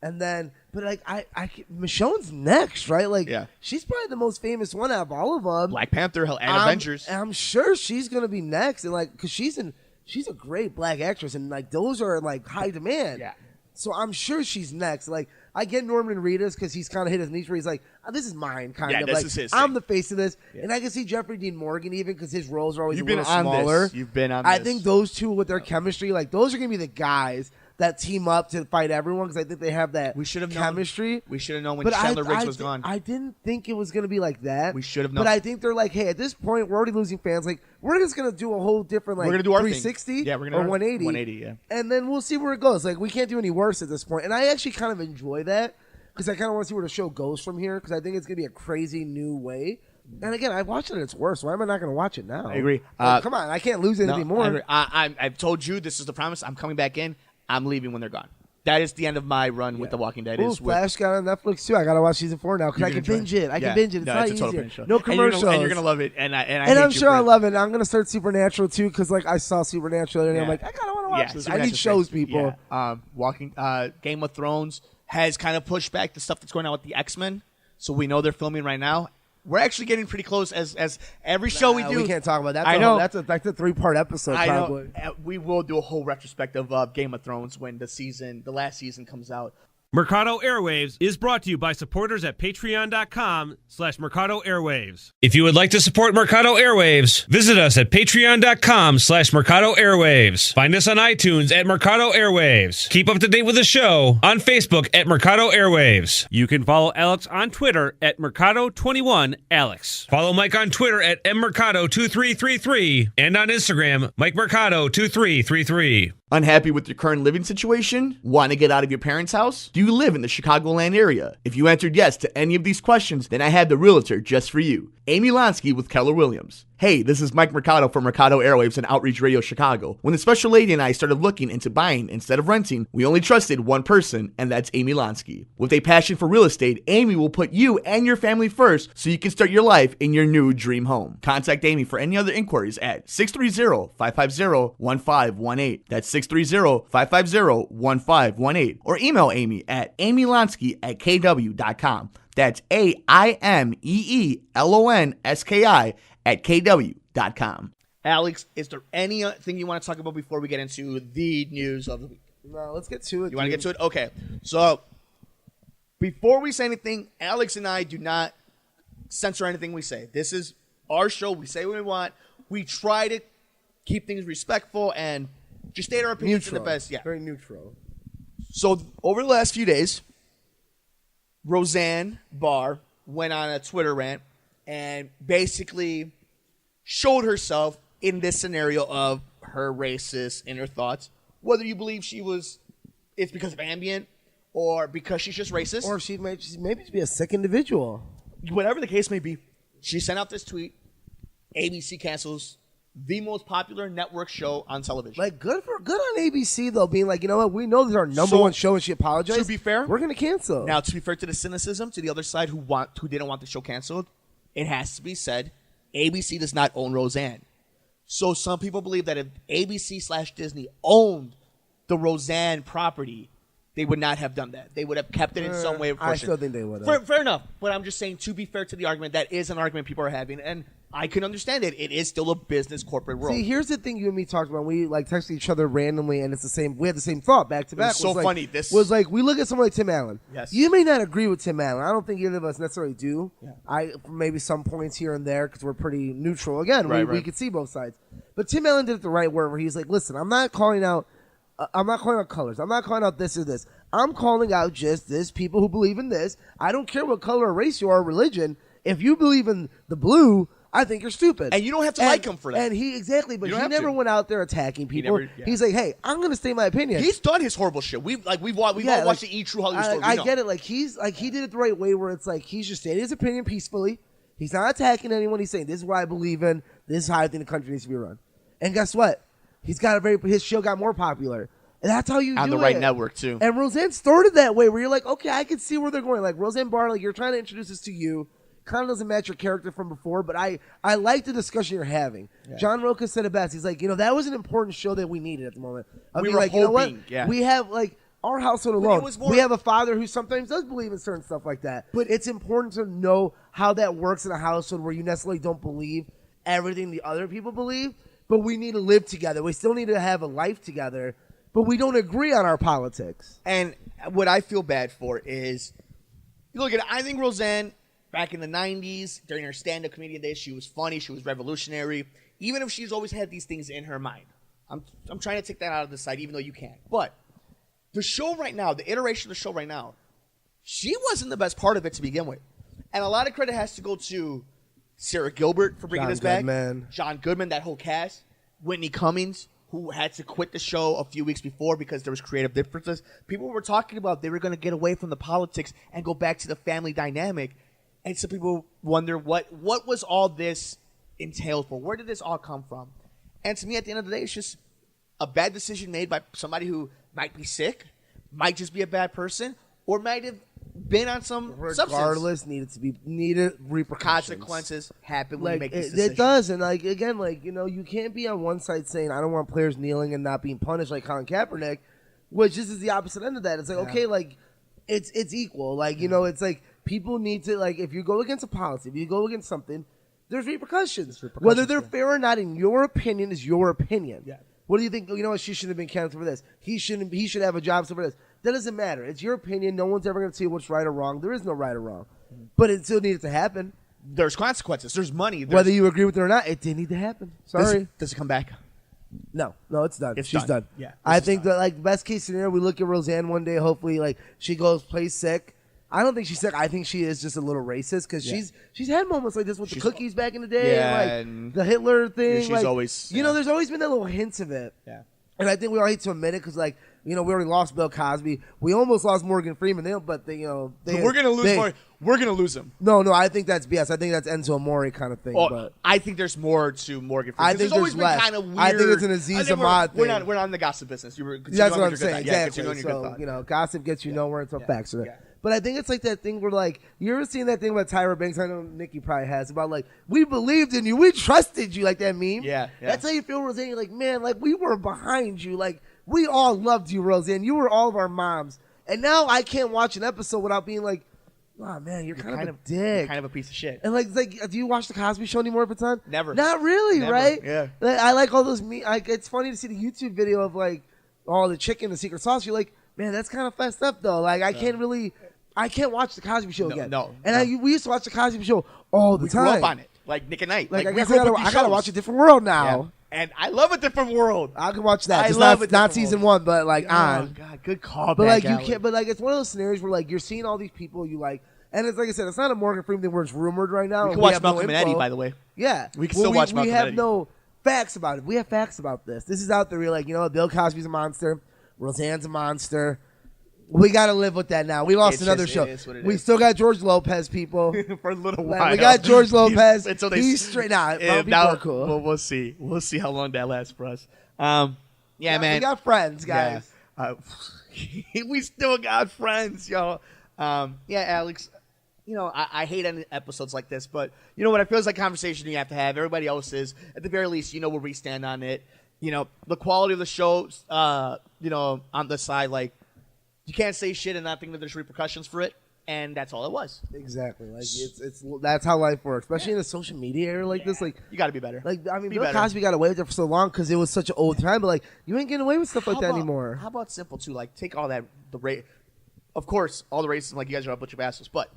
And then, but like Michonne's next, right? Like, she's probably the most famous one out of all of them. Black Panther and Avengers. I'm sure she's gonna be next, and like, cause she's a great black actress, and like those are like high demand. Yeah. So I'm sure she's next. Like, I get Norman Reedus because he's kind of hit his niche where he's like, this is mine, kind of. This like, is his I'm thing. the face of this, and I can see Jeffrey Dean Morgan even because his roles are always You've a little smaller. You've been on this. I think those two with their chemistry, like those are gonna be the guys that team up to fight everyone because I think they have that chemistry. We should have known when Chandler Riggs was gone. I didn't think it was going to be like that. We should have known. But I think they're like, hey, at this point, we're already losing fans. Like, we're just going to do a whole different, like, we're gonna do our 360 thing. Yeah, we're gonna or 180. 180, yeah. And then we'll see where it goes. Like, we can't do any worse at this point. And I actually kind of enjoy that because I kind of want to see where the show goes from here because I think it's going to be a crazy new way. And again, I watched it at its worst. Why am I not going to watch it now? I agree. Come on, I can't lose anything more. I've told you, this is the promise. I'm coming back in. I'm leaving when they're gone. That is the end of my run with The Walking Dead. Flash got on Netflix too. I gotta watch season 4 now because I can binge it. It's not easier. No commercials. And you're gonna love it. And I'm sure I love it. I'm gonna start Supernatural too because like I saw Supernatural and I'm like, I kind of want to watch this. I need shows, people. Game of Thrones has kind of pushed back the stuff that's going on with the X-Men, so we know they're filming right now. We're actually getting pretty close as every show we do. We can't talk about that. I know. That's a 3-part episode. I probably. know. We will do a whole retrospective of Game of Thrones when the last season comes out. Mercado Airwaves is brought to you by supporters at patreon.com/Mercado Airwaves. If you would like to support Mercado Airwaves, visit us at patreon.com/Mercado Airwaves. Find us on iTunes at Mercado Airwaves. Keep up to date with the show on Facebook at Mercado Airwaves. You can follow Alex on Twitter at Mercado21Alex. Follow Mike on Twitter at mmercado2333 and on Instagram, Mike Mercado2333. Unhappy with your current living situation? Want to get out of your parents' house? Do Do you live in the Chicagoland area? If you answered yes to any of these questions, then I have the realtor just for you, Amy Lonsky with Keller Williams. Hey, this is Mike Mercado from Mercado Airwaves and Outreach Radio Chicago. When the special lady and I started looking into buying instead of renting, we only trusted one person, and that's Amy Lonsky. With a passion for real estate, Amy will put you and your family first so you can start your life in your new dream home. Contact Amy for any other inquiries at 630-550-1518. That's 630-550-1518. Or email Amy at amylonsky@kw.com. That's AIMEELONSKI at kw.com. Alex, is there anything you want to talk about before we get into the news of the week? No, let's get to it. You want to get to it? Okay. So, before we say anything, Alex and I do not censor anything we say. This is our show. We say what we want. We try to keep things respectful and just state our opinions in the best. Yeah. Very neutral. So, over the last few days, Roseanne Barr went on a Twitter rant and basically showed herself in this scenario of her racist inner thoughts. Whether you believe it's because of ambient or because she's just racist. Or she may maybe be a sick individual. Whatever the case may be, she sent out this tweet. ABC cancels the most popular network show on television. Like, good on ABC, though, being like, you know what, we know this is our number one show, and she apologized. To be fair, we're going to cancel. Now, to be fair to the cynicism, to the other side who didn't want the show canceled, it has to be said, ABC does not own Roseanne. So some people believe that if ABC/Disney owned the Roseanne property, they would not have done that. They would have kept it in some way. I still think they would have. Fair enough. But I'm just saying, to be fair to the argument, that is an argument people are having. And I can understand it. It is still a business corporate world. See, here's the thing you and me talked about. We like texted each other randomly, and it's the same. We had the same thought back to back. It was so funny. This was like, we look at someone like Tim Allen. Yes. You may not agree with Tim Allen. I don't think either of us necessarily do. Yeah. I maybe some points here and there because we're pretty neutral. Again, we could see both sides. But Tim Allen did it the right way, where he's like, listen, I'm not calling out colors. I'm not calling out this or this. I'm calling out just this people who believe in this. I don't care what color or race you are or religion. If you believe in the blue, I think you're stupid. And you don't have to like him for that. And he never went out there attacking people. He's like, hey, I'm going to state my opinion. He's done his horrible shit. We've all watched the True Hollywood Story. I get it. Like, he did it the right way, where it's like he's just stating his opinion peacefully. He's not attacking anyone. He's saying, this is what I believe in. This is how I think the country needs to be run. And guess what? His show got more popular. And that's how you do it. On the right network, too. And Roseanne started that way, where you're like, okay, I can see where they're going. Like, Roseanne Barr, like, you're trying to introduce this to you. Kind of doesn't match your character from before, but I like the discussion you're having. Yeah. John Roca said it best. He's like, that was an important show that we needed at the moment. We were like, hoping, you know what? Yeah. We have, like, our household alone. We have a father who sometimes does believe in certain stuff like that. But it's important to know how that works in a household where you necessarily don't believe everything the other people believe, but we need to live together. We still need to have a life together, but we don't agree on our politics. And what I feel bad for is, I think Roseanne, back in the 90s, during her stand-up comedian days, she was funny, she was revolutionary, even if she's always had these things in her mind. I'm trying to take that out of the side, even though you can't. But the show right now, the iteration of the show right now, she wasn't the best part of it to begin with. And a lot of credit has to go to Sarah Gilbert for bringing us back. John Goodman, that whole cast. Whitney Cummings, who had to quit the show a few weeks before because there was creative differences. People were talking about they were going to get away from the politics and go back to the family dynamic. And some people wonder what was all this entailed for? Where did this all come from? And to me, at the end of the day, it's just a bad decision made by somebody who might be sick, might just be a bad person, or might have been on some substance. Needed repercussions. Consequences happen when you make this decision. It does, and you can't be on one side saying I don't want players kneeling and not being punished like Colin Kaepernick, which this is the opposite end of that. It's like okay, like it's equal. Like it's like people need to if you go against a policy, if you go against something, there's repercussions. Whether they're fair or not, in your opinion, is your opinion. Yeah. What do you think? You know what? She should have been canceled for this. He should have a job for this. That doesn't matter. It's your opinion. No one's ever going to tell you what's right or wrong. There is no right or wrong. But it still needed to happen. There's consequences. There's money. Whether you agree with it or not, it did need to happen. Sorry. Does it come back? No, it's done. She's done. Yeah. I think that best case scenario, we look at Roseanne one day. Hopefully, she plays sick. I don't think she's sick. I think she is just a little racist because she's had moments like this with the cookies back in the day, and the Hitler thing. She's always there's always been that little hints of it. Yeah. And I think we all hate to admit it because We already lost Bill Cosby. We almost lost Morgan Freeman. We're gonna lose more. We're gonna lose him. No, I think that's BS. I think that's Enzo Amore kind of thing. But I think there's more to Morgan Freeman. I think there's always less. been kind of weird. I think it's an Aziz Ahmad thing. We're not in the gossip business. That's what I'm saying. Yeah, exactly. So gossip gets you nowhere until facts are there. But I think it's like that thing where you ever seen that thing about Tyra Banks? I know Nikki probably has about we believed in you, we trusted you, like that meme. Yeah. That's how you feel, Roseanne. You're like, man, we were behind you, we all loved you, Roseanne. You were all of our moms, and now I can't watch an episode without being like, oh man, you're kind of a dick, you're kind of a piece of shit. And do you watch the Cosby Show anymore if it's on? Never. Not really, Never. right? Yeah. I like all those it's funny to see the YouTube video of all the chicken, the secret sauce. You're like, man, that's kind of fessed up though. I can't watch the Cosby Show again. No. We used to watch the Cosby Show all the time. We grew up on it, like Nick at Night. I guess I gotta watch A Different World now. Yeah. And I love A Different World. I can watch that. I Just love not season 1, but on. Oh God, good call. But you can't. But it's one of those scenarios where you're seeing all these people you like, and it's like I said, it's not a Morgan Freeman thing where it's rumored right now. We can watch Malcolm and Eddie, by the way. Yeah, we can still watch Malcolm and Eddie. We have no facts about it. We have facts about this. This is out there. We're like, Bill Cosby's a monster. Roseanne's a monster. We got to live with that now. We lost another show. We still got George Lopez, people. For a little while. We got George Lopez. He's straight out. People are cool. Well, we'll see. We'll see how long that lasts for us. Man. We got friends, guys. Yeah. We still got friends, y'all. Alex, I hate any episodes like this, but you know what? I feel it's like a conversation you have to have. Everybody else is. At the very least, where we stand on it. The quality of the show, on the side, you can't say shit and not think that there's repercussions for it, and that's all it was. Exactly. It's that's how life works, especially in a social media era like this. You got to be better. Bill Cosby got away with it for so long because it was such an old time, but you ain't getting away with stuff like that anymore. How about simple too? Take all that of course, all the racism, you guys are a bunch of assholes, but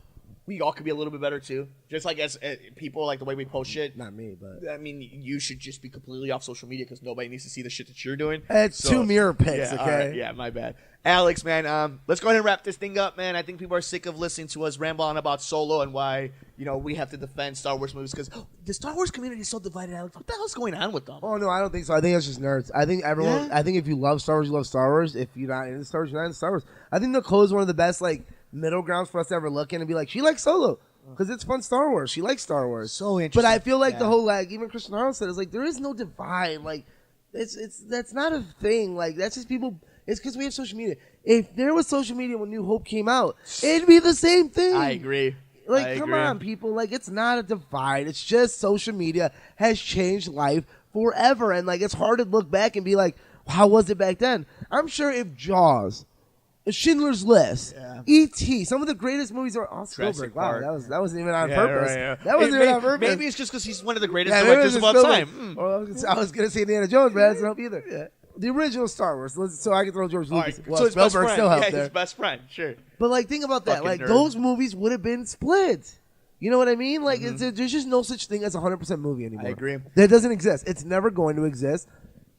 we all could be a little bit better too. Just as people, the way we post shit. Not me, but I mean, you should just be completely off social media because nobody needs to see the shit that you're doing. It's 2 mirror pics, okay? Right, yeah, my bad. Alex, man, let's go ahead and wrap this thing up, man. I think people are sick of listening to us ramble on about Solo and why, we have to defend Star Wars movies because the Star Wars community is so divided, Alex. What the hell's going on with them? Oh, no, I don't think so. I think it's just nerds. I think everyone, I think if you love Star Wars, you love Star Wars. If you're not into Star Wars, you're not into Star Wars. I think Nicole's one of the best, middle grounds for us to ever look in and be like, she likes Solo. Because it's fun Star Wars. She likes Star Wars. So interesting. But I feel the whole, even Christian Arnold said, it's there is no divide. That's not a thing. That's just people. It's because we have social media. If there was social media when New Hope came out, it'd be the same thing. I agree. Come on, people. It's not a divide. It's just social media has changed life forever. And, it's hard to look back and be like, how was it back then? I'm sure if Jaws, Schindler's List, E.T., some of the greatest movies are on Spielberg. Wow, that wasn't even on purpose. Right. That wasn't even on purpose. Maybe it's just because he's one of the greatest directors of all time. I was going to say Indiana Jones, but that doesn't help either. Yeah. The original Star Wars, so I can throw George Lucas. Right. So his best friend. Still helped there. His best friend, sure. But think about that. Those movies would have been split. You know what I mean? There's just no such thing as a 100% movie anymore. I agree. That doesn't exist. It's never going to exist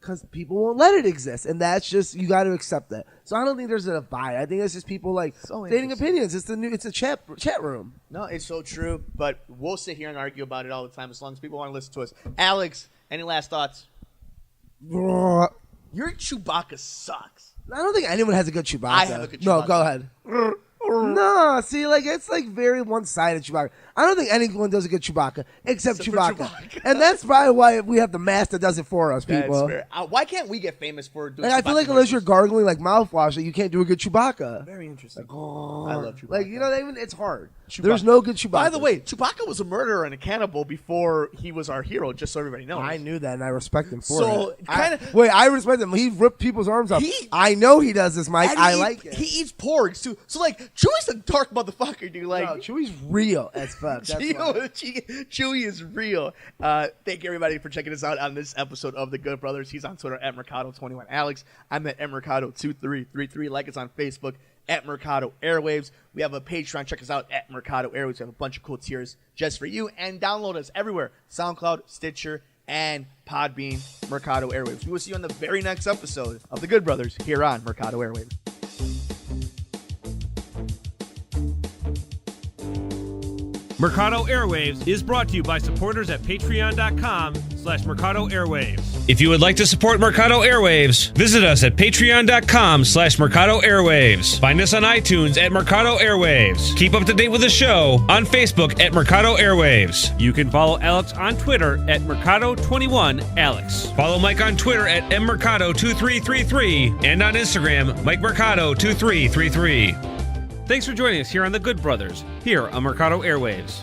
because people won't let it exist, and that's just you got to accept that. So I don't think there's a divide. I think it's just people stating opinions. It's a chat room. No, it's so true. But we'll sit here and argue about it all the time as long as people want to listen to us. Alex, any last thoughts? Your Chewbacca sucks. I don't think anyone has a good Chewbacca. I have a good Chewbacca. No, go ahead. No, see, it's very one-sided Chewbacca. I don't think anyone does a good Chewbacca except Chewbacca. And that's probably why we have the mask that does it for us, people. That's fair. Why can't we get famous for doing Chewbacca I feel unless you're gargling mouthwash, you can't do a good Chewbacca. Very interesting. I love Chewbacca. It's hard. There's no good Chewbacca. By the way, Chewbacca was a murderer and a cannibal before he was our hero, just so everybody knows. I knew that, and I respect him for it. I respect him. He ripped people's arms off. I know he does this, Mike. I like it. He eats porgs, too. So, Chewie's a dark motherfucker, dude. No, Chewie's real as fuck. Chewie is real. Thank you, everybody, for checking us out on this episode of The Good Brothers. He's on Twitter at Mercado21 Alex. I'm at Mercado2333. Like us on Facebook at Mercado Airwaves. We have a Patreon. Check us out at Mercado Airwaves. We have a bunch of cool tiers just for you. And download us everywhere. SoundCloud, Stitcher, and Podbean, Mercado Airwaves. We will see you on the very next episode of The Good Brothers here on Mercado Airwaves. Mercado Airwaves is brought to you by supporters at patreon.com/Mercado Airwaves. If you would like to support Mercado Airwaves, visit us at patreon.com/Mercado Airwaves. Find us on iTunes at Mercado Airwaves. Keep up to date with the show on Facebook at Mercado Airwaves. You can follow Alex on Twitter at Mercado21Alex. Follow Mike on Twitter at mmercado2333 and on Instagram, MikeMercado2333. Thanks for joining us here on The Good Brothers, here on Mercado Airwaves.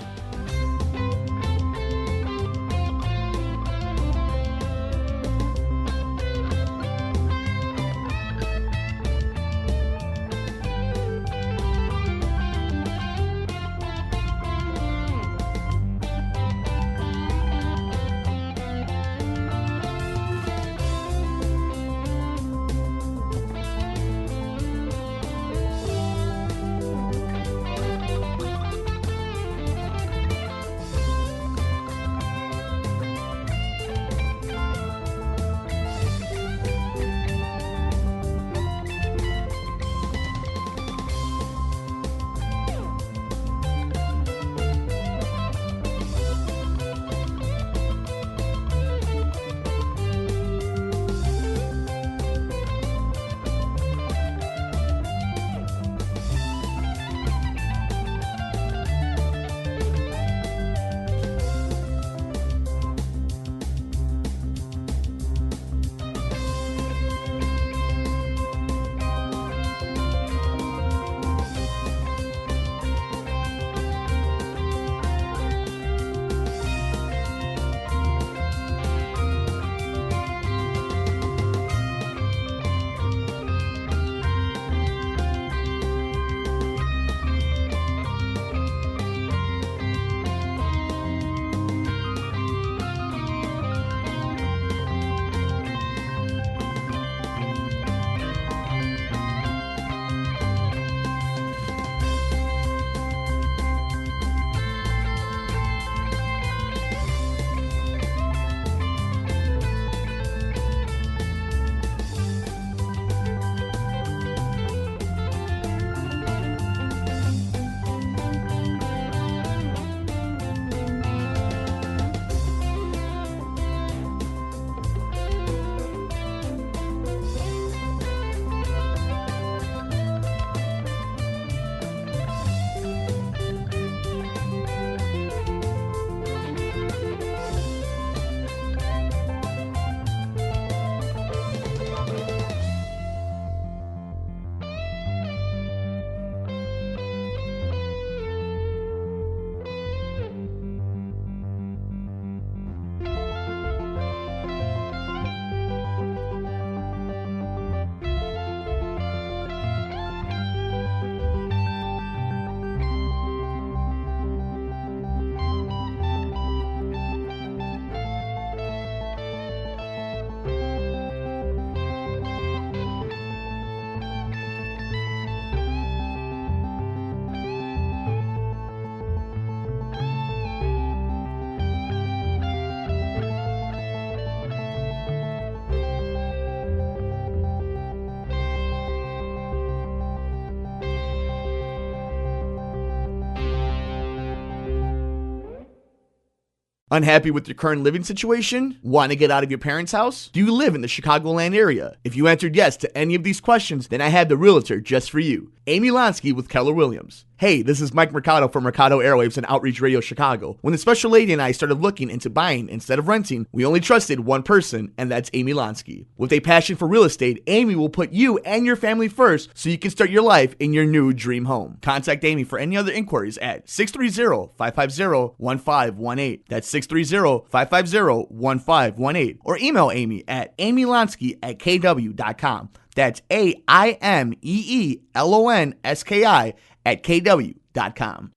Unhappy with your current living situation? Want to get out of your parents' house? Do you live in the Chicagoland area? If you answered yes to any of these questions, then I have the realtor just for you, Amy Lonsky with Keller Williams. Hey, this is Mike Mercado from Mercado Airwaves and Outreach Radio Chicago. When the special lady and I started looking into buying instead of renting, we only trusted one person, and that's Amy Lonsky. With a passion for real estate, Amy will put you and your family first so you can start your life in your new dream home. Contact Amy for any other inquiries at 630-550-1518. That's 630-550-1518. Or email Amy at amylonsky@kw.com. That's AIMEELONSKI@kw.com.